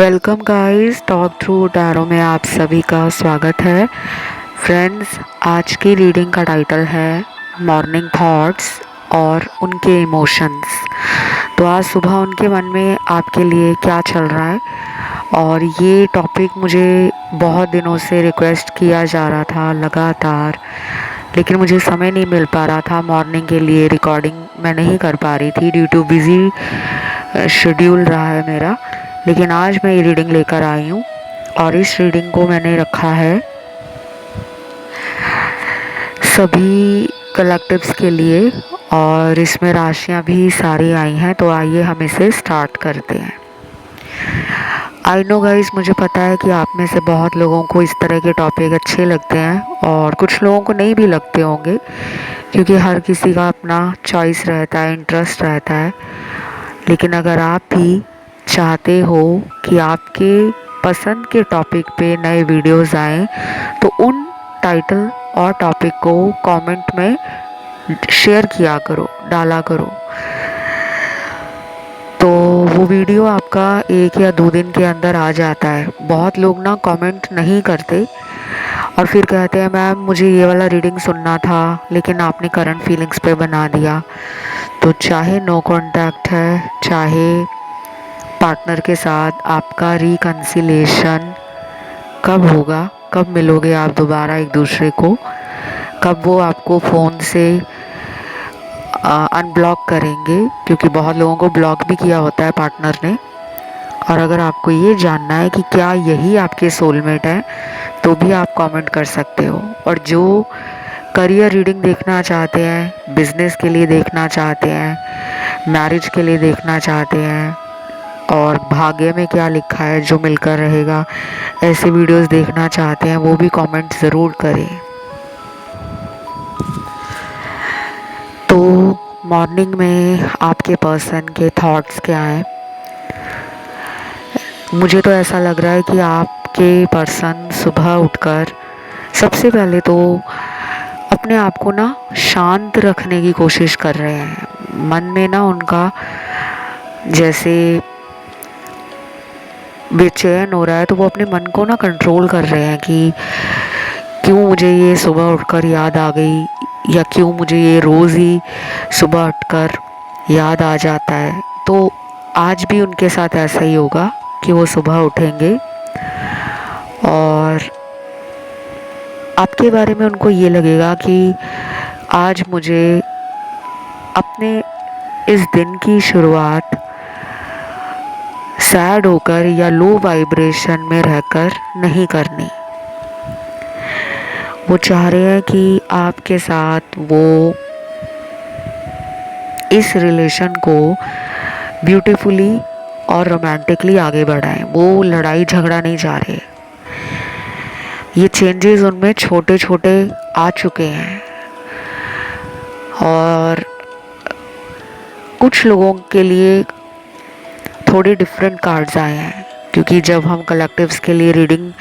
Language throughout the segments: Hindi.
Welcome guys, talk through tarot में आप सभी का स्वागत है। फ्रेंड्स, आज की रीडिंग का टाइटल है मॉर्निंग थॉट्स और उनके इमोशंस। तो आज सुबह उनके मन में आपके लिए क्या चल रहा है, और ये टॉपिक मुझे बहुत दिनों से रिक्वेस्ट किया जा रहा था लगातार, लेकिन मुझे समय नहीं मिल पा रहा था। मॉर्निंग के लिए रिकॉर्डिंग मैं नहीं कर पा रही थी ड्यू टू बिज़ी शेड्यूल रहा है मेरा। लेकिन आज मैं ये रीडिंग लेकर आई हूँ, और इस रीडिंग को मैंने रखा है सभी कलेक्टिव्स के लिए, और इसमें राशियाँ भी सारी आई हैं। तो आइए हम इसे स्टार्ट करते हैं। आई नो गाइस, मुझे पता है कि आप में से बहुत लोगों को इस तरह के टॉपिक अच्छे लगते हैं और कुछ लोगों को नहीं भी लगते होंगे, क्योंकि हर किसी का अपना चॉइस रहता है, इंटरेस्ट रहता है। लेकिन अगर आप भी चाहते हो कि आपके पसंद के टॉपिक पे नए वीडियोस आएँ, तो उन टाइटल और टॉपिक को कमेंट में शेयर किया करो, डाला करो। तो वो वीडियो आपका 1 या 2 दिन के अंदर आ जाता है। बहुत लोग ना कमेंट नहीं करते और फिर कहते हैं मैम मुझे ये वाला रीडिंग सुनना था, लेकिन आपने करंट फीलिंग्स पे बना दिया। तो चाहे नो कांटेक्ट है, चाहे पार्टनर के साथ आपका रिकन्सिलेशन कब होगा, कब मिलोगे आप दोबारा एक दूसरे को, कब वो आपको फ़ोन से अनब्लॉक करेंगे, क्योंकि बहुत लोगों को ब्लॉक भी किया होता है पार्टनर ने। और अगर आपको ये जानना है कि क्या यही आपके सोलमेट है, तो भी आप कमेंट कर सकते हो। और जो करियर रीडिंग देखना चाहते हैं, बिजनेस के लिए देखना चाहते हैं, मैरिज के लिए देखना चाहते हैं, और भाग्य में क्या लिखा है जो मिलकर रहेगा, ऐसे वीडियोस देखना चाहते हैं, वो भी कमेंट ज़रूर करें। तो मॉर्निंग में आपके पर्सन के थॉट्स क्या हैं? मुझे तो ऐसा लग रहा है कि आपके पर्सन सुबह उठकर सबसे पहले तो अपने आप को ना शांत रखने की कोशिश कर रहे हैं। मन में ना उनका जैसे बेचैन हो रहा है, तो वो अपने मन को ना कंट्रोल कर रहे हैं कि क्यों मुझे ये सुबह उठकर याद आ गई, या क्यों मुझे ये रोज़ ही सुबह उठकर याद आ जाता है। तो आज भी उनके साथ ऐसा ही होगा कि वो सुबह उठेंगे और आपके बारे में उनको ये लगेगा कि आज मुझे अपने इस दिन की शुरुआत सैड होकर या लो वाइब्रेशन में रहकर नहीं करनी। वो चाह रहे हैं कि आपके साथ वो इस रिलेशन को ब्यूटीफुली और रोमांटिकली आगे बढ़ाएं। वो लड़ाई झगड़ा नहीं चाह रहे। ये चेंजेस उनमें छोटे छोटे आ चुके हैं, और कुछ लोगों के लिए थोड़े डिफरेंट कार्ड्स आए हैं, क्योंकि जब हम कलेक्टिव्स के लिए रीडिंग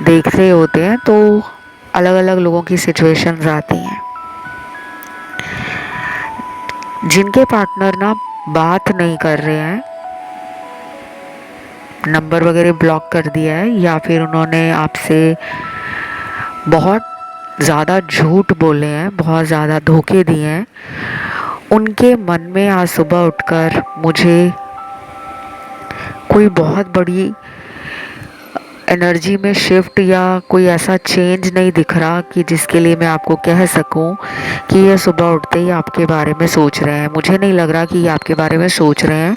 देख रहे होते हैं तो अलग अलग लोगों की सिचुएशंस आती हैं। जिनके पार्टनर ना बात नहीं कर रहे हैं, नंबर वगैरह ब्लॉक कर दिया है, या फिर उन्होंने आपसे बहुत ज़्यादा झूठ बोले हैं, बहुत ज़्यादा धोखे दिए हैं, उनके मन में आज सुबह उठकर मुझे कोई बहुत बड़ी एनर्जी में शिफ्ट या कोई ऐसा चेंज नहीं दिख रहा कि जिसके लिए मैं आपको कह सकूं कि ये सुबह उठते ही आपके बारे में सोच रहे हैं। मुझे नहीं लग रहा कि ये आपके बारे में सोच रहे हैं।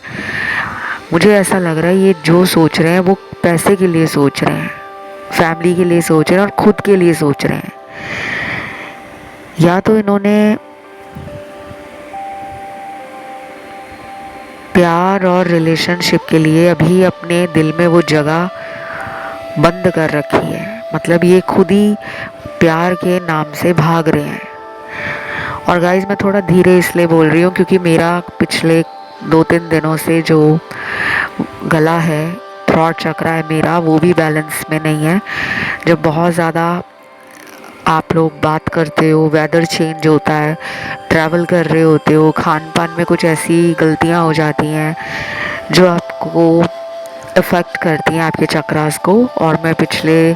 मुझे ऐसा लग रहा है ये जो सोच रहे हैं वो पैसे के लिए सोच रहे हैं, फैमिली के लिए सोच रहे हैं, और खुद के लिए सोच रहे हैं। या तो इन्होंने प्यार और रिलेशनशिप के लिए अभी अपने दिल में वो जगह बंद कर रखी है, मतलब ये खुद ही प्यार के नाम से भाग रहे हैं। और गाइस, मैं थोड़ा धीरे इसलिए बोल रही हूँ क्योंकि मेरा पिछले 2-3 दिनों से जो गला है, थ्रॉट चक्रा है मेरा, वो भी बैलेंस में नहीं है। जब बहुत ज़्यादा आप लोग बात करते हो, वेदर चेंज होता है, ट्रैवल कर रहे होते हो, खान पान में कुछ ऐसी गलतियाँ हो जाती हैं जो आपको इफ़ेक्ट करती हैं आपके चक्रास को। और मैं पिछले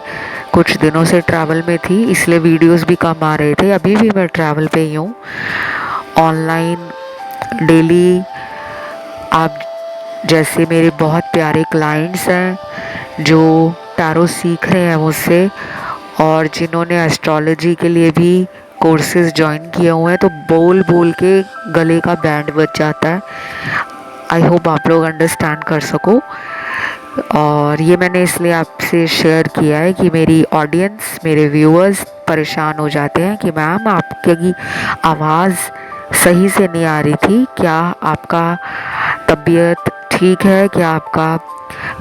कुछ दिनों से ट्रैवल में थी, इसलिए वीडियोस भी कम आ रहे थे। अभी भी मैं ट्रैवल पे ही हूँ। ऑनलाइन डेली आप जैसे मेरे बहुत प्यारे क्लाइंट्स हैं जो टैरो सीख रहे हैं मुझसे, और जिन्होंने एस्ट्रोलॉजी के लिए भी कोर्सेज ज्वाइन किए हुए हैं, तो बोल बोल के गले का बैंड बज जाता है। आई होप आप लोग अंडरस्टैंड कर सको। और ये मैंने इसलिए आपसे शेयर किया है कि मेरी ऑडियंस, मेरे व्यूअर्स परेशान हो जाते हैं कि मैम आपकी आवाज़ सही से नहीं आ रही थी, क्या आपका तबीयत ठीक है, क्या आपका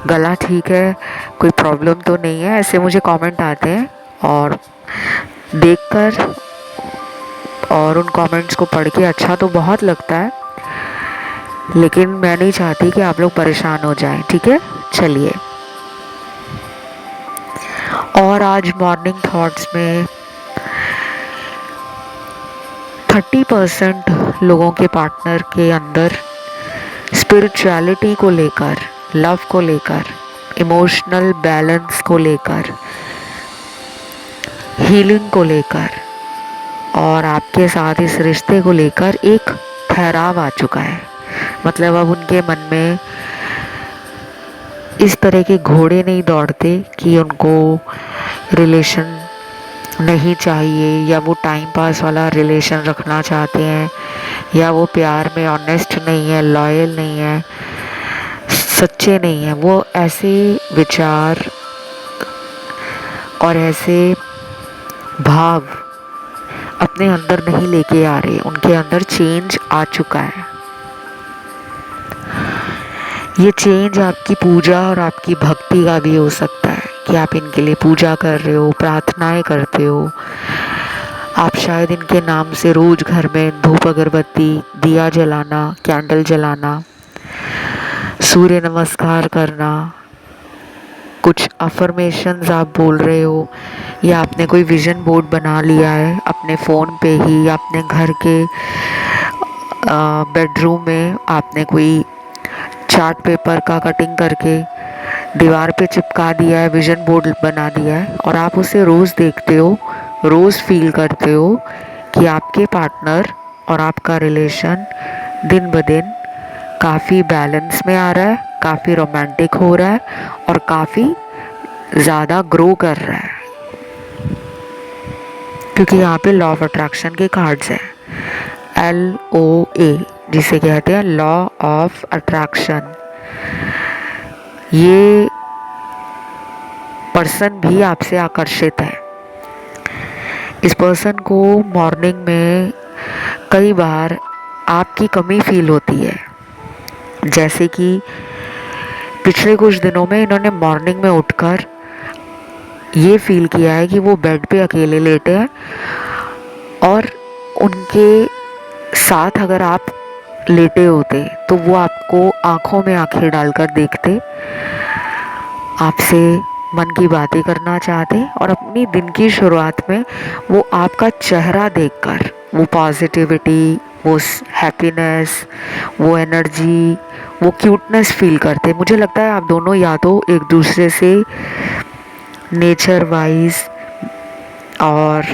गला ठीक है, कोई प्रॉब्लम तो नहीं है। ऐसे मुझे कमेंट आते हैं, और देखकर और उन कमेंट्स को पढ़ के अच्छा तो बहुत लगता है, लेकिन मैं नहीं चाहती कि आप लोग परेशान हो जाएं। ठीक है, चलिए। और आज मॉर्निंग थॉट्स में 30% लोगों के पार्टनर के अंदर स्पिरिचुअलिटी को लेकर, लव को लेकर, इमोशनल बैलेंस को लेकर, हीलिंग को लेकर और आपके साथ इस रिश्ते को लेकर एक ठहराव आ चुका है। मतलब अब उनके मन में इस तरह के घोड़े नहीं दौड़ते कि उनको रिलेशन नहीं चाहिए, या वो टाइम पास वाला रिलेशन रखना चाहते हैं, या वो प्यार में ऑनेस्ट नहीं है, लॉयल नहीं है, सच्चे नहीं है। वो ऐसे विचार और ऐसे भाव अपने अंदर नहीं लेके आ रहे, उनके अंदर चेंज आ चुका है। ये चेंज आपकी पूजा और आपकी भक्ति का भी हो सकता है कि आप इनके लिए पूजा कर रहे हो, प्रार्थनाएं करते हो। आप शायद इनके नाम से रोज घर में धूप अगरबत्ती, दिया जलाना, कैंडल जलाना, सूर्य नमस्कार करना, कुछ अफर्मेशंस आप बोल रहे हो, या आपने कोई विजन बोर्ड बना लिया है अपने फ़ोन पे ही, अपने घर के बेडरूम में आपने कोई चार्ट पेपर का कटिंग करके दीवार पे चिपका दिया है, विजन बोर्ड बना दिया है, और आप उसे रोज़ देखते हो, रोज़ फील करते हो कि आपके पार्टनर और आपका रिलेशन दिन ब दिन काफ़ी बैलेंस में आ रहा है, काफ़ी रोमांटिक हो रहा है, और काफ़ी ज़्यादा ग्रो कर रहा है। क्योंकि यहाँ पे लॉ ऑफ अट्रैक्शन के कार्ड्स हैं, LOA, जिसे कहते हैं लॉ ऑफ अट्रैक्शन। ये पर्सन भी आपसे आकर्षित है। इस पर्सन को मॉर्निंग में कई बार आपकी कमी फील होती है। जैसे कि पिछले कुछ दिनों में इन्होंने मॉर्निंग में उठकर ये फील किया है कि वो बेड पे अकेले लेटे हैं, और उनके साथ अगर आप लेटे होते तो वो आपको आंखों में आंखें डालकर देखते, आपसे मन की बातें करना चाहते, और अपनी दिन की शुरुआत में वो आपका चेहरा देखकर वो पॉजिटिविटी, वो हैप्पीनेस, वो एनर्जी, वो क्यूटनेस फील करते। मुझे लगता है आप दोनों या तो एक दूसरे से नेचर वाइज और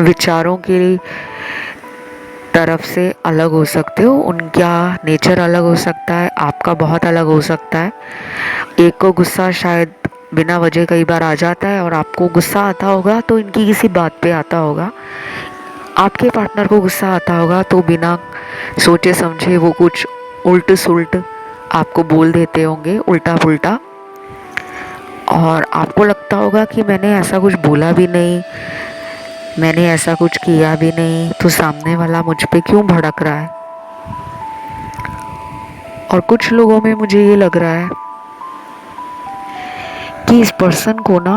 विचारों की तरफ से अलग हो सकते हो। उनका नेचर अलग हो सकता है, आपका बहुत अलग हो सकता है। एक को गुस्सा शायद बिना वजह कई बार आ जाता है, और आपको गुस्सा आता होगा तो इनकी किसी बात पे आता होगा। आपके पार्टनर को गुस्सा आता होगा तो बिना सोचे समझे वो कुछ उल्ट सुल्ट आपको बोल देते होंगे, उल्टा पुल्टा, और आपको लगता होगा कि मैंने ऐसा कुछ बोला भी नहीं, मैंने ऐसा कुछ किया भी नहीं, तो सामने वाला मुझ पे क्यों भड़क रहा है। और कुछ लोगों में मुझे ये लग रहा है कि इस पर्सन को ना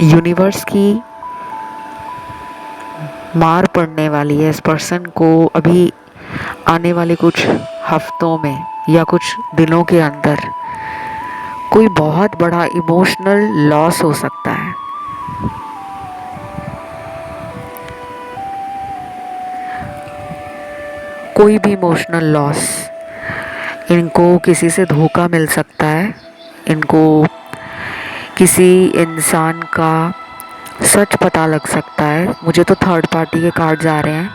यूनिवर्स की मार पड़ने वाली है। इस पर्सन को अभी आने वाले कुछ हफ्तों में या कुछ दिनों के अंदर कोई बहुत बड़ा इमोशनल लॉस हो सकता है। कोई भी इमोशनल लॉस, इनको किसी से धोखा मिल सकता है, इनको किसी इंसान का सच पता लग सकता है। मुझे तो थर्ड पार्टी के कार्ड आ रहे हैं।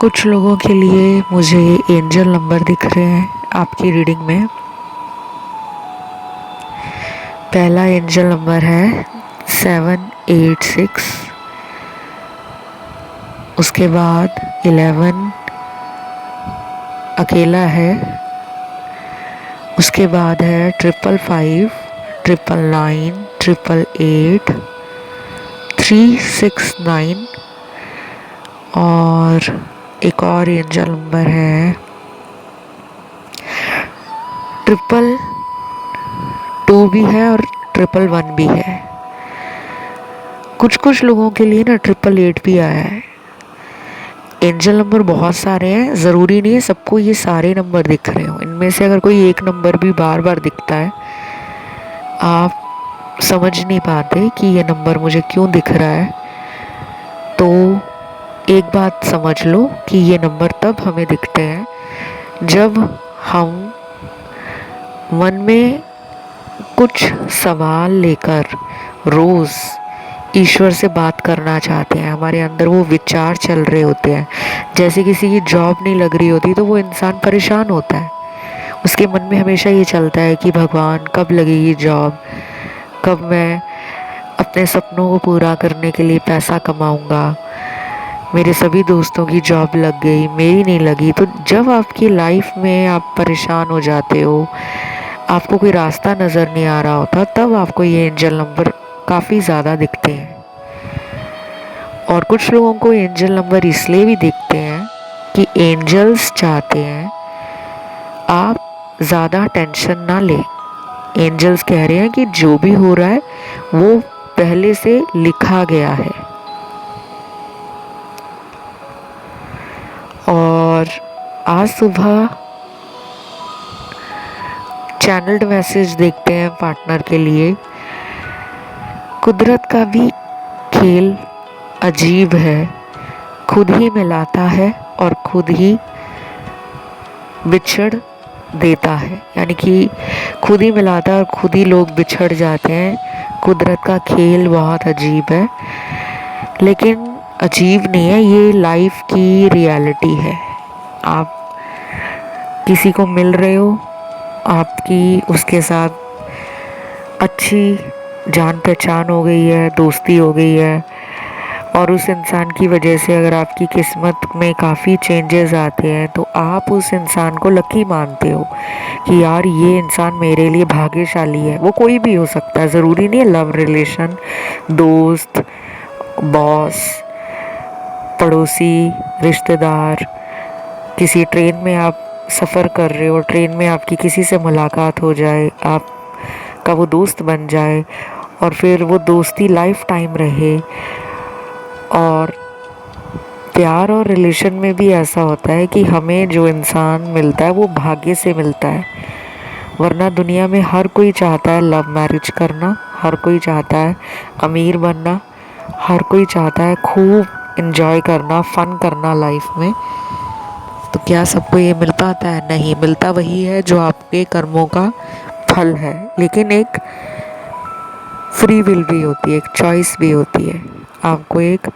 कुछ लोगों के लिए मुझे एंजल नंबर दिख रहे हैं आपकी रीडिंग में। पहला एंजल नंबर है 786, उसके बाद 11 अकेला है, उसके बाद है 555, 999, 888, 369 और एक और एंजल नंबर है 222 भी है और 111 भी है। कुछ लोगों के लिए ना 888 भी आया है। एंजल नंबर बहुत सारे हैं, ज़रूरी नहीं है सबको ये सारे नंबर दिख रहे हो। इनमें से अगर कोई एक नंबर भी बार बार दिखता है, आप समझ नहीं पाते कि ये नंबर मुझे क्यों दिख रहा है, तो एक बात समझ लो कि ये नंबर तब हमें दिखते हैं जब हम मन में कुछ सवाल लेकर रोज़ ईश्वर से बात करना चाहते हैं। हमारे अंदर वो विचार चल रहे होते हैं। जैसे किसी की जॉब नहीं लग रही होती तो वो इंसान परेशान होता है। उसके मन में हमेशा ये चलता है कि भगवान कब लगेगी जॉब, कब मैं अपने सपनों को पूरा करने के लिए पैसा कमाऊंगा। मेरे सभी दोस्तों की जॉब लग गई, मेरी नहीं लगी। तो जब आपकी लाइफ में आप परेशान हो जाते हो, आपको कोई रास्ता नज़र नहीं आ रहा होता, तब आपको ये एंजल नंबर काफ़ी ज़्यादा दिखते हैं। और कुछ लोगों को एंजल नंबर इसलिए भी दिखते हैं कि एंजल्स चाहते हैं आप ज़्यादा टेंशन ना लें। एंजल्स कह रहे हैं कि जो भी हो रहा है वो पहले से लिखा गया है। और आज सुबह चैनल्ड मैसेज देखते हैं पार्टनर के लिए। कुदरत का भी खेल अजीब है, खुद ही मिलाता है और खुद ही बिछड़ देता है। यानी कि खुद ही मिलाता है और खुद ही लोग बिछड़ जाते हैं। कुदरत का खेल बहुत अजीब है, लेकिन अजीब नहीं है, ये लाइफ की रियलिटी है। आप किसी को मिल रहे हो, आपकी उसके साथ अच्छी जान पहचान हो गई है, दोस्ती हो गई है, और उस इंसान की वजह से अगर आपकी किस्मत में काफ़ी चेंजेस आते हैं तो आप उस इंसान को लकी मानते हो कि यार ये इंसान मेरे लिए भाग्यशाली है। वो कोई भी हो सकता है, ज़रूरी नहीं है लव रिलेशन, दोस्त, बॉस, पड़ोसी, रिश्तेदार। किसी ट्रेन में आप सफ़र कर रहे हो, ट्रेन में आपकी किसी से मुलाकात हो जाए, आपका वो दोस्त बन जाए और फिर वो दोस्ती लाइफ टाइम रहे। और प्यार और रिलेशन में भी ऐसा होता है कि हमें जो इंसान मिलता है वो भाग्य से मिलता है। वरना दुनिया में हर कोई चाहता है लव मैरिज करना, हर कोई चाहता है अमीर बनना, हर कोई चाहता है खूब एंजॉय करना, फन करना लाइफ में। तो क्या सबको ये मिल पाता है? नहीं मिलता। वही है जो आपके कर्मों का फल है। लेकिन एक फ्री विल भी होती है, एक चॉइस भी होती है। आपको एक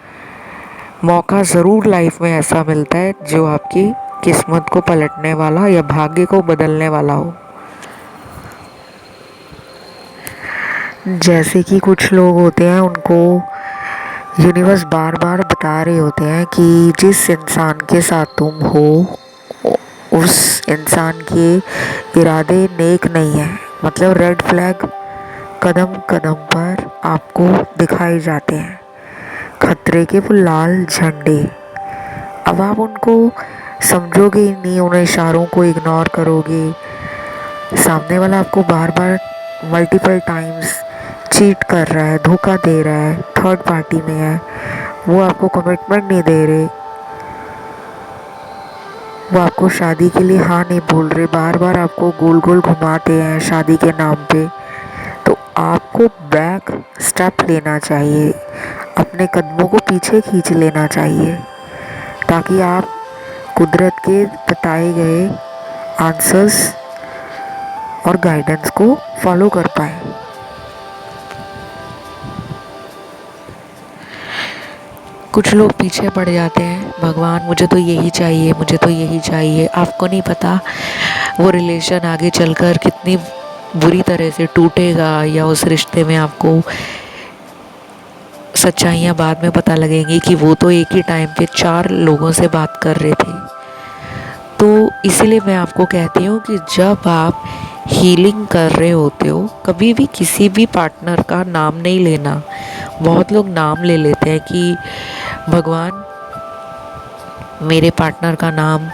मौका ज़रूर लाइफ में ऐसा मिलता है जो आपकी किस्मत को पलटने वाला या भाग्य को बदलने वाला हो। जैसे कि कुछ लोग होते हैं, उनको यूनिवर्स बार बार बता रहे होते हैं कि जिस इंसान के साथ तुम हो उस इंसान के इरादे नेक नहीं है। मतलब रेड फ्लैग कदम कदम पर आपको दिखाए जाते हैं, खतरे के वो लाल झंडे। अब आप उनको समझोगे ही नहीं, उन इशारों को इग्नोर करोगे। सामने वाला आपको बार बार मल्टीपल टाइम्स चीट कर रहा है, धोखा दे रहा है, थर्ड पार्टी में है, वो आपको कमिटमेंट नहीं दे रहे, वो आपको शादी के लिए हाँ नहीं बोल रहे, बार बार आपको गोल गोल घुमाते हैं शादी के नाम पे। तो आपको बैक स्टेप लेना चाहिए, अपने कदमों को पीछे खींच लेना चाहिए, ताकि आप कुदरत के बताए गए आंसर्स और गाइडेंस को फॉलो कर पाए। कुछ लोग पीछे पड़ जाते हैं, भगवान मुझे तो यही चाहिए, मुझे तो यही चाहिए। आपको नहीं पता वो रिलेशन आगे चलकर कितनी बुरी तरह से टूटेगा, या उस रिश्ते में आपको सच्चाइयाँ बाद में पता लगेंगी कि वो तो एक ही टाइम पे 4 लोगों से बात कर रहे थे। तो इसीलिए मैं आपको कहती हूँ कि जब आप हीलिंग कर रहे होते हो, कभी भी किसी भी पार्टनर का नाम नहीं लेना। बहुत लोग नाम ले लेते हैं कि भगवान मेरे पार्टनर का नाम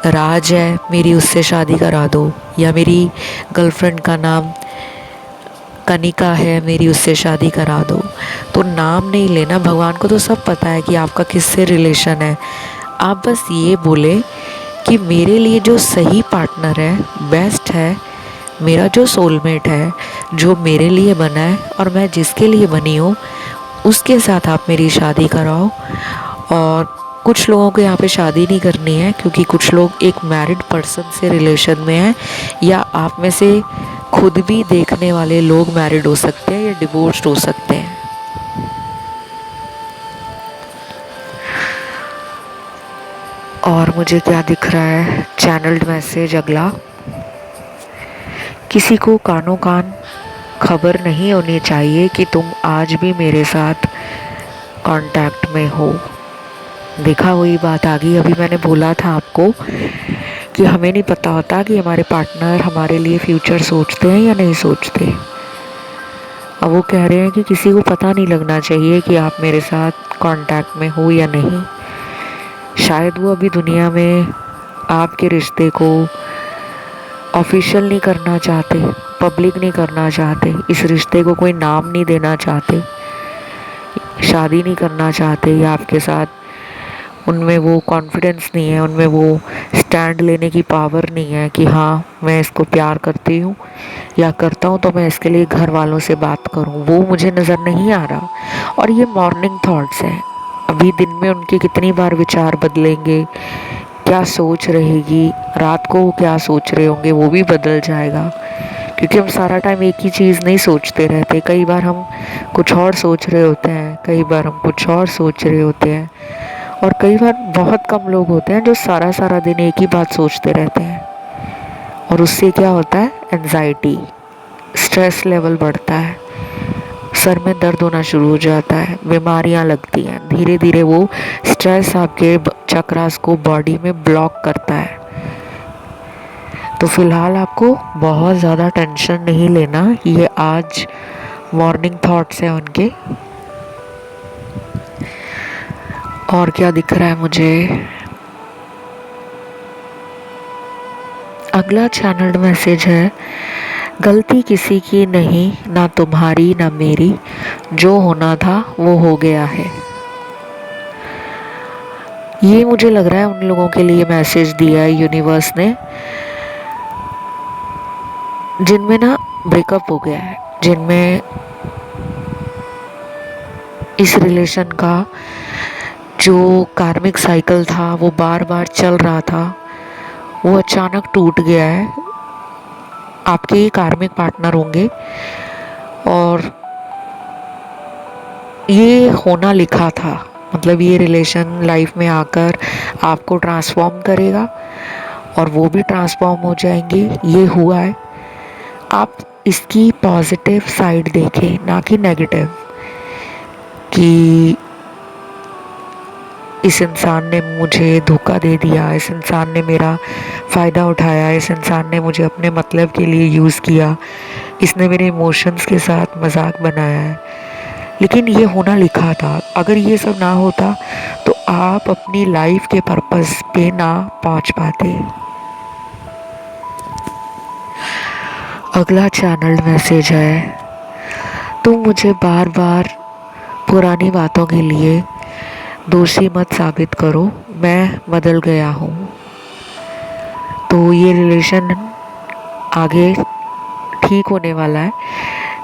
राज है, मेरी उससे शादी करा दो, या मेरी गर्लफ्रेंड का नाम कनिका है, मेरी उससे शादी करा दो। तो नाम नहीं लेना। भगवान को तो सब पता है कि आपका किससे रिलेशन है। आप बस ये बोले कि मेरे लिए जो सही पार्टनर है, बेस्ट है, मेरा जो सोलमेट है, जो मेरे लिए बना है और मैं जिसके लिए बनी हूँ, उसके साथ आप मेरी शादी कराओ। और कुछ लोगों को यहाँ पे शादी नहीं करनी है, क्योंकि कुछ लोग एक मैरिड पर्सन से रिलेशन में हैं, या आप में से खुद भी देखने वाले लोग मैरिड हो सकते हैं या डिवोर्स्ड हो सकते हैं। और मुझे क्या दिख रहा है, चैनल्ड मैसेज अगला, किसी को कानों कान खबर नहीं होनी चाहिए कि तुम आज भी मेरे साथ कांटेक्ट में हो। देखा, वही बात आ गई। अभी मैंने बोला था आपको कि हमें नहीं पता होता कि हमारे पार्टनर हमारे लिए फ्यूचर सोचते हैं या नहीं सोचते। अब वो कह रहे हैं कि किसी को पता नहीं लगना चाहिए कि आप मेरे साथ कांटेक्ट में हो या नहीं। शायद वो अभी दुनिया में आपके रिश्ते को ऑफिशियल नहीं करना चाहते, पब्लिक नहीं करना चाहते, इस रिश्ते को कोई नाम नहीं देना चाहते, शादी नहीं करना चाहते, या आपके साथ उनमें वो कॉन्फिडेंस नहीं है, उनमें वो स्टैंड लेने की पावर नहीं है कि हाँ मैं इसको प्यार करती हूँ या करता हूँ तो मैं इसके लिए घर वालों से बात करूँ। वो मुझे नज़र नहीं आ रहा। और ये मॉर्निंग थॉट्स हैं। अभी दिन में उनके कितनी बार विचार बदलेंगे, क्या सोच रहेगी, रात को वो क्या सोच रहे होंगे, वो भी बदल जाएगा। क्योंकि हम सारा टाइम एक ही चीज़ नहीं सोचते रहते। कई बार हम कुछ और सोच रहे होते हैं, कई बार हम कुछ और सोच रहे होते हैं, और कई बार बहुत कम लोग होते हैं जो सारा सारा दिन एक ही बात सोचते रहते हैं। और उससे क्या होता है, एंजाइटी, स्ट्रेस लेवल बढ़ता है, सर में दर्द होना शुरू हो जाता है, बीमारियां लगती हैं। धीरे धीरे वो स्ट्रेस आपके चक्रास को बॉडी में ब्लॉक करता है। तो फिलहाल आपको बहुत ज़्यादा टेंशन नहीं लेना। ये आज मॉर्निंग थॉट्स हैं उनके। और क्या दिख रहा है मुझे, अगला चैनल्ड मैसेज है, गलती किसी की नहीं, ना तुम्हारी ना मेरी, जो होना था वो हो गया है। ये मुझे लग रहा है उन लोगों के लिए मैसेज दिया है यूनिवर्स ने जिनमें ना ब्रेकअप हो गया है, जिनमें इस रिलेशन का जो कार्मिक साइकिल था वो बार बार चल रहा था, वो अचानक टूट गया है। आपके कार्मिक पार्टनर होंगे और ये होना लिखा था। मतलब ये रिलेशन लाइफ में आकर आपको ट्रांसफॉर्म करेगा और वो भी ट्रांसफॉर्म हो जाएंगे। ये हुआ है। आप इसकी पॉजिटिव साइड देखें, ना कि नेगेटिव, कि इस इंसान ने मुझे धोखा दे दिया, इस इंसान ने मेरा फ़ायदा उठाया, इस इंसान ने मुझे अपने मतलब के लिए यूज़ किया, इसने मेरे इमोशंस के साथ मजाक बनाया है। लेकिन ये होना लिखा था। अगर ये सब ना होता तो आप अपनी लाइफ के पर्पस पे ना पहुंच पाते। अगला चैनल मैसेज है, तुम मुझे बार बार पुरानी बातों के लिए दोषी मत साबित करो, मैं बदल गया हूँ। तो ये रिलेशन आगे ठीक होने वाला है।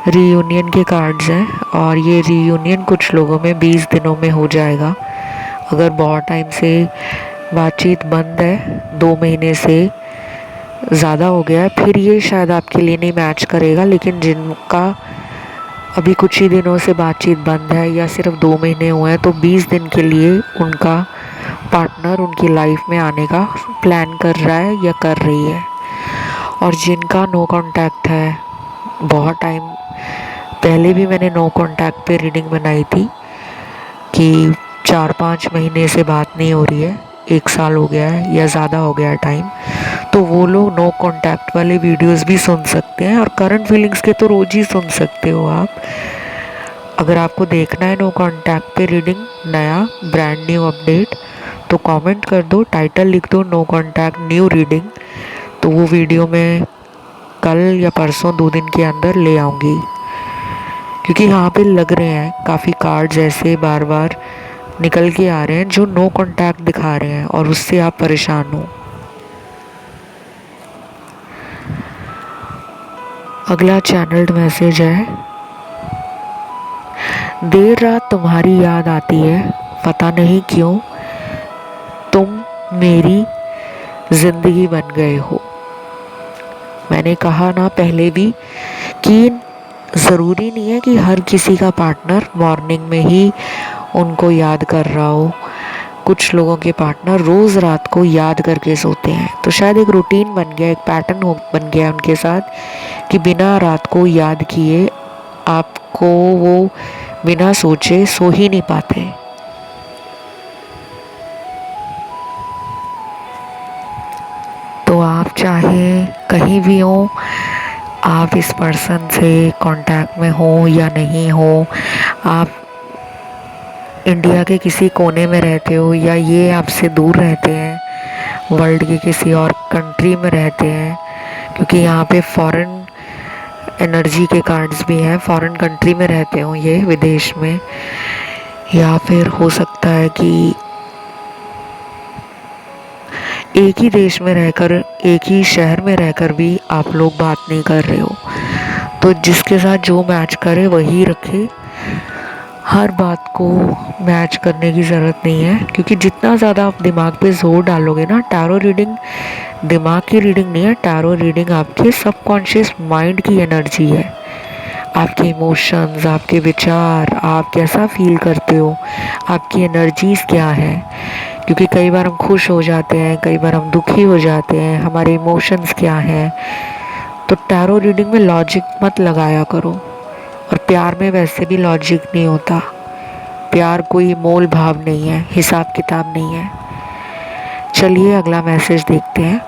रीयूनियन के कार्ड्स हैं और ये रीयूनियन कुछ लोगों में 20 दिनों में हो जाएगा। अगर बहुत टाइम से बातचीत बंद है 2 महीने से ज़्यादा हो गया है। फिर ये शायद आपके लिए नहीं मैच करेगा, लेकिन जिनका अभी कुछ ही दिनों से बातचीत बंद है या सिर्फ 2 महीने हुए हैं, तो 20 दिन के लिए उनका पार्टनर उनकी लाइफ में आने का प्लान कर रहा है या कर रही है। और जिनका नो कांटेक्ट है, बहुत टाइम पहले भी मैंने नो कांटेक्ट पे रीडिंग बनाई थी कि 4-5 महीने से बात नहीं हो रही है, 1 साल हो गया है या ज़्यादा हो गया है टाइम, तो वो लोग नो कांटेक्ट वाले वीडियोस भी सुन सकते हैं। और करंट फीलिंग्स के तो रोज़ ही सुन सकते हो आप। अगर आपको देखना है नो कांटेक्ट पे रीडिंग, नया ब्रांड न्यू अपडेट, तो कमेंट कर दो, टाइटल लिख दो नो कांटेक्ट न्यू रीडिंग, तो वो वीडियो मैं कल या परसों 2 दिन के अंदर ले आऊँगी। क्योंकि यहाँ पे लग रहे हैं काफ़ी कार्ड्स ऐसे बार बार निकल के आ रहे हैं जो नो कांटेक्ट दिखा रहे हैं और उससे आप परेशान हो। अगला चैनल्ड मैसेज है, देर रात तुम्हारी याद आती है, पता नहीं क्यों, तुम मेरी जिंदगी बन गए हो। मैंने कहा ना पहले भी कि ज़रूरी नहीं है कि हर किसी का पार्टनर मॉर्निंग में ही उनको याद कर रहा हो। कुछ लोगों के पार्टनर रोज़ रात को याद करके सोते हैं, तो शायद एक रूटीन बन गया, एक पैटर्न बन गया उनके साथ कि बिना रात को याद किए आपको वो बिना सोचे सो ही नहीं पाते। तो आप चाहे कहीं भी हो, आप इस पर्सन से कांटेक्ट में हो या नहीं हो, आप इंडिया के किसी कोने में रहते हो या ये आपसे दूर रहते हैं, वर्ल्ड के किसी और कंट्री में रहते हैं, क्योंकि यहाँ पे फॉरेन एनर्जी के कार्ड्स भी हैं, फॉरेन कंट्री में रहते हो ये, विदेश में, या फिर हो सकता है कि एक ही देश में रहकर, एक ही शहर में रहकर भी आप लोग बात नहीं कर रहे हो। तो जिसके साथ जो मैच करे वही रखे, हर बात को मैच करने की ज़रूरत नहीं है, क्योंकि जितना ज़्यादा आप दिमाग पे जोर डालोगे ना, टैरो रीडिंग दिमाग की रीडिंग नहीं है, टैरो रीडिंग आपके सबकॉन्शियस माइंड की एनर्जी है, आपके इमोशंस, आपके विचार, आप कैसा फील करते हो, आपकी एनर्जीज़ क्या है। क्योंकि कई बार हम खुश हो जाते हैं, कई बार हम दुखी हो जाते हैं, हमारे इमोशंस क्या हैं। तो टैरो रीडिंग में लॉजिक मत लगाया करो, और प्यार में वैसे भी लॉजिक नहीं होता, प्यार कोई मोल भाव नहीं है, हिसाब किताब नहीं है। चलिए अगला मैसेज देखते हैं।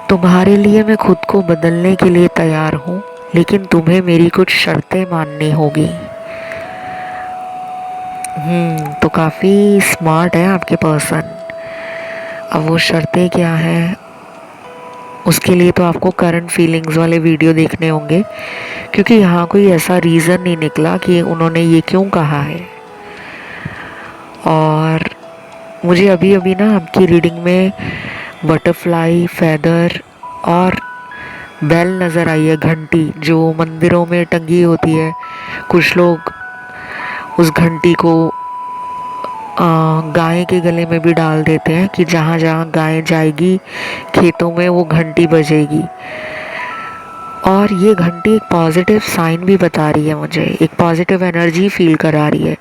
तुम्हारे लिए मैं खुद को बदलने के लिए तैयार हूँ, लेकिन तुम्हें मेरी कुछ शर्तें माननी होगी। तो काफ़ी स्मार्ट है आपके पर्सन। अब वो शर्तें क्या हैं, उसके लिए तो आपको करंट फीलिंग्स वाले वीडियो देखने होंगे, क्योंकि यहाँ कोई ऐसा रीज़न नहीं निकला कि उन्होंने ये क्यों कहा है। और मुझे अभी अभी ना आपकी रीडिंग में बटरफ्लाई, फेदर और बेल नज़र आई है, घंटी जो मंदिरों में टंगी होती है। कुछ लोग उस घंटी को गाय के गले में भी डाल देते हैं कि जहाँ जहाँ गाय जाएगी खेतों में वो घंटी बजेगी। और ये घंटी एक पॉजिटिव साइन भी बता रही है मुझे, एक पॉजिटिव एनर्जी फील करा रही है।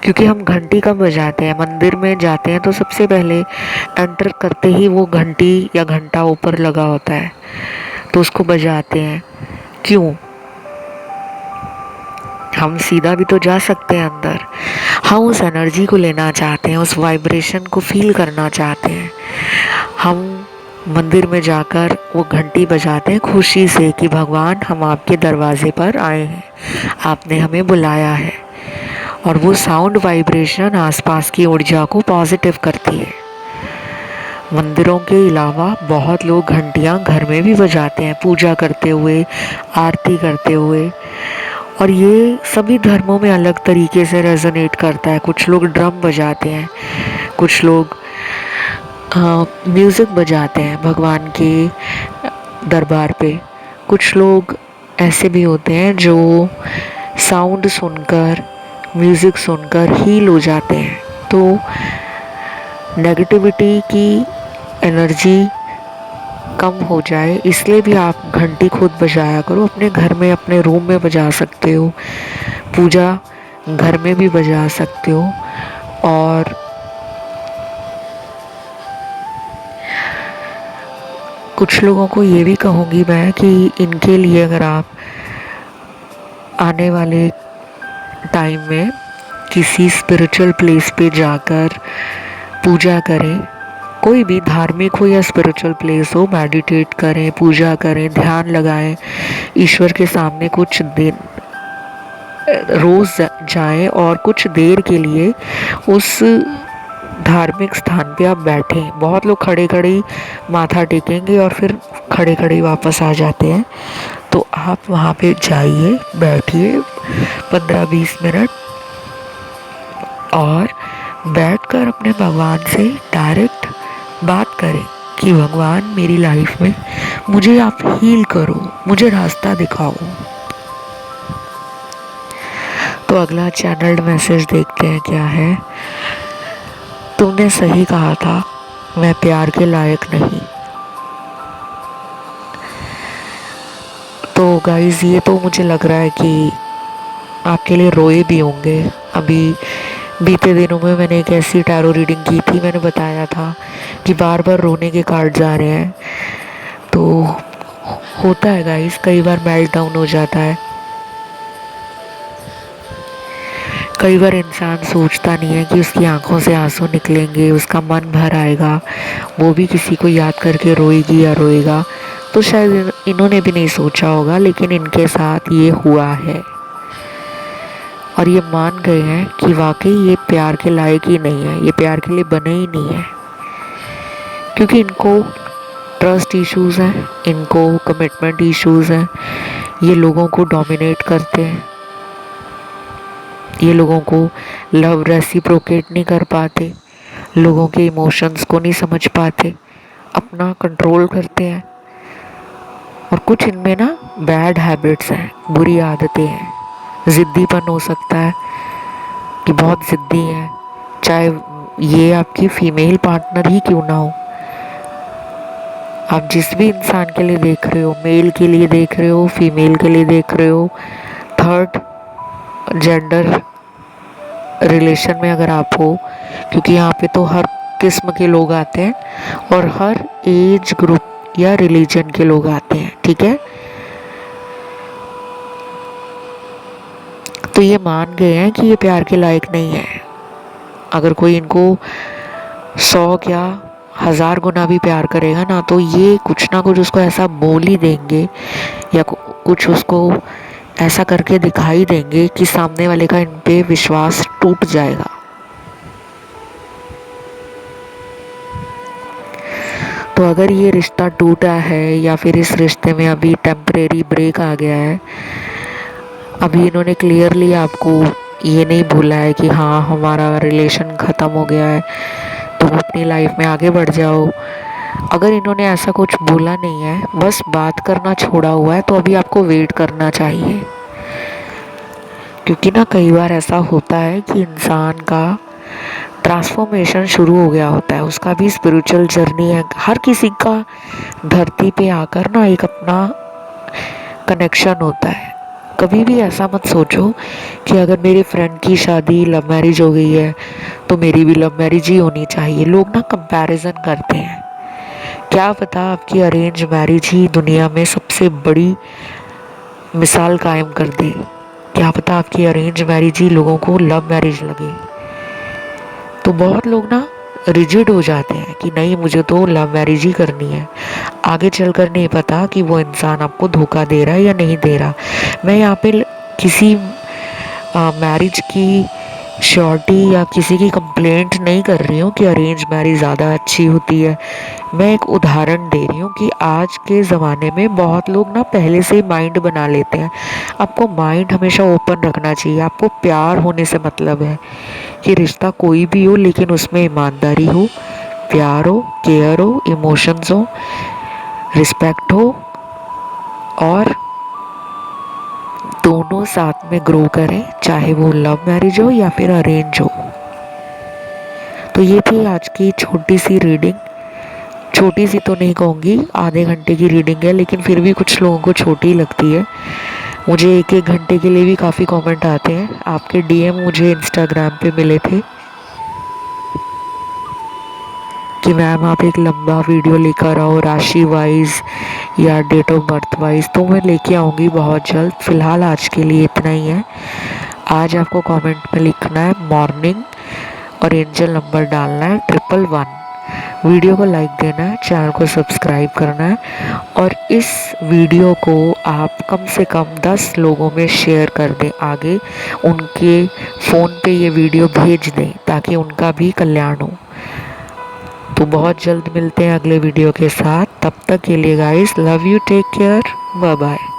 क्योंकि हम घंटी कब बजाते हैं, मंदिर में जाते हैं तो सबसे पहले एंटर करते ही वो घंटी या घंटा ऊपर लगा होता है, तो उसको बजाते हैं। क्यों? हम सीधा भी तो जा सकते हैं अंदर, हम उस एनर्जी को लेना चाहते हैं, उस वाइब्रेशन को फील करना चाहते हैं। हम मंदिर में जाकर वो घंटी बजाते हैं खुशी से कि भगवान हम आपके दरवाजे पर आए हैं, आपने हमें बुलाया है। और वो साउंड वाइब्रेशन आसपास की ऊर्जा को पॉजिटिव करती है। मंदिरों के अलावा बहुत लोग घंटियाँ घर में भी बजाते हैं, पूजा करते हुए, आरती करते हुए। और ये सभी धर्मों में अलग तरीके से रेजोनेट करता है। कुछ लोग ड्रम बजाते हैं, कुछ लोग म्यूज़िक बजाते हैं भगवान के दरबार पे। कुछ लोग ऐसे भी होते हैं जो साउंड सुनकर म्यूज़िक सुनकर हील हो जाते हैं। तो नेगेटिविटी की एनर्जी कम हो जाए इसलिए भी आप घंटी खुद बजाया करो। अपने घर में, अपने रूम में बजा सकते हो, पूजा घर में भी बजा सकते हो। और कुछ लोगों को ये भी कहूँगी मैं कि इनके लिए अगर आप आने वाले टाइम में किसी स्पिरिचुअल प्लेस पे जाकर पूजा करें, कोई भी धार्मिक हो या स्पिरिचुअल प्लेस हो, मेडिटेट करें, पूजा करें, ध्यान लगाएं, ईश्वर के सामने कुछ दिन रोज़ जाएं और कुछ देर के लिए उस धार्मिक स्थान पे आप बैठें। बहुत लोग खड़े खड़े ही माथा टेकेंगे और फिर खड़े खड़े ही वापस आ जाते हैं। तो आप वहाँ पे जाइए, बैठिए 15-20 मिनट और बैठकर अपने भगवान से डायरेक्ट बात करें कि भगवान मेरी लाइफ में मुझे आप हील करो, मुझे रास्ता दिखाओ। तो अगला चैनल्ड मैसेज देखते हैं क्या है। तुमने सही कहा था, मैं प्यार के लायक नहीं। तो गाइस ये तो मुझे लग रहा है कि आपके लिए रोए भी होंगे। अभी बीते दिनों में मैंने एक ऐसी टैरो रीडिंग की थी, मैंने बताया था कि बार बार रोने के कार्ड जा रहे हैं। तो होता है गाइस, कई बार मेल्ट डाउन हो जाता है। कई बार इंसान सोचता नहीं है कि उसकी आंखों से आंसू निकलेंगे, उसका मन भर आएगा, वो भी किसी को याद करके रोएगी या रोएगा। तो शायद इन्होंने भी नहीं सोचा होगा, लेकिन इनके साथ ये हुआ है और ये मान गए हैं कि वाकई ये प्यार के लायक ही नहीं है, ये प्यार के लिए बने ही नहीं है। क्योंकि इनको ट्रस्ट इश्यूज़ हैं, इनको कमिटमेंट इश्यूज़ हैं, ये लोगों को डोमिनेट करते हैं, ये लोगों को लव रेसिप्रोकेट नहीं कर पाते, लोगों के इमोशंस को नहीं समझ पाते, अपना कंट्रोल करते हैं। और कुछ इनमें ना बैड हैबिट्स हैं, बुरी आदतें हैं। ज़िद्दीपन हो सकता है कि बहुत ज़िद्दी हैं, चाहे ये आपकी फीमेल पार्टनर ही क्यों ना हो। आप जिस भी इंसान के लिए देख रहे हो, मेल के लिए देख रहे हो, फीमेल के लिए देख रहे हो, थर्ड जेंडर रिलेशन में अगर आप हो, क्योंकि यहाँ पे तो हर किस्म के लोग आते हैं और हर एज ग्रुप या रिलीजन के लोग आते हैं, ठीक है। तो ये मान गए हैं कि ये प्यार के लायक नहीं है। अगर कोई इनको 100 या 1000 गुना भी प्यार करेगा ना, तो ये कुछ ना कुछ उसको ऐसा बोल ही देंगे या कुछ उसको ऐसा करके दिखाई देंगे कि सामने वाले का इन पे विश्वास टूट जाएगा। तो अगर ये रिश्ता टूटा है या फिर इस रिश्ते में अभी टेम्परेरी ब्रेक आ गया है, अभी इन्होंने क्लियरली आपको ये नहीं बोला है कि हाँ हमारा रिलेशन ख़त्म हो गया है, तुम अपनी लाइफ में आगे बढ़ जाओ। अगर इन्होंने ऐसा कुछ बोला नहीं है, बस बात करना छोड़ा हुआ है, तो अभी आपको वेट करना चाहिए। क्योंकि ना कई बार ऐसा होता है कि इंसान का ट्रांसफॉर्मेशन शुरू हो गया होता है, उसका भी स्पिरिचुअल जर्नी है। हर किसी का धरती पे आकर ना एक अपना कनेक्शन होता है। कभी भी ऐसा मत सोचो कि अगर मेरे फ्रेंड की शादी लव मैरिज हो गई है तो मेरी भी लव मैरिज ही होनी चाहिए। लोग ना कंपैरिजन करते हैं। क्या पता आपकी अरेंज मैरिज ही दुनिया में सबसे बड़ी मिसाल कायम कर दे। क्या पता आपकी अरेंज मैरिज ही लोगों को लव मैरिज लगे। तो बहुत लोग ना रिजिड हो जाते हैं कि नहीं मुझे तो लव मैरिज ही करनी है। आगे चलकर नहीं पता कि वो इंसान आपको धोखा दे रहा है या नहीं दे रहा। मैं यहाँ पे किसी मैरिज की श्योरिटी या किसी की कंप्लेंट नहीं कर रही हूँ कि अरेंज मैरिज ज़्यादा अच्छी होती है। मैं एक उदाहरण दे रही हूँ कि आज के ज़माने में बहुत लोग ना पहले से ही माइंड बना लेते हैं। आपको माइंड हमेशा ओपन रखना चाहिए। आपको प्यार होने से मतलब है कि रिश्ता कोई भी हो, लेकिन उसमें ईमानदारी हो, प्यार हो, केयर हो, इमोशंस हो, रिस्पेक्ट हो और दोनों साथ में ग्रो करें, चाहे वो लव मैरिज हो या फिर अरेंज हो। तो ये थी आज की छोटी सी रीडिंग। छोटी सी तो नहीं कहूँगी, आधे घंटे की रीडिंग है, लेकिन फिर भी कुछ लोगों को छोटी ही लगती है। मुझे एक एक घंटे के लिए भी काफ़ी कमेंट आते हैं। आपके डीएम मुझे इंस्टाग्राम पे मिले थे कि मैम आप एक लंबा वीडियो लेकर आओ राशि वाइज या डेट ऑफ बर्थ वाइज, तो मैं लेके आऊँगी बहुत जल्द। फ़िलहाल आज के लिए इतना ही है। आज आपको कमेंट में लिखना है मॉर्निंग और एंजल नंबर डालना है 111। वीडियो को लाइक देना है, चैनल को सब्सक्राइब करना है, और इस वीडियो को आप कम से कम 10 लोगों में शेयर कर दें, आगे उनके फ़ोन पे ये वीडियो भेज दें ताकि उनका भी कल्याण हो। तो बहुत जल्द मिलते हैं अगले वीडियो के साथ। तब तक के लिए guys, love you, take care, bye bye.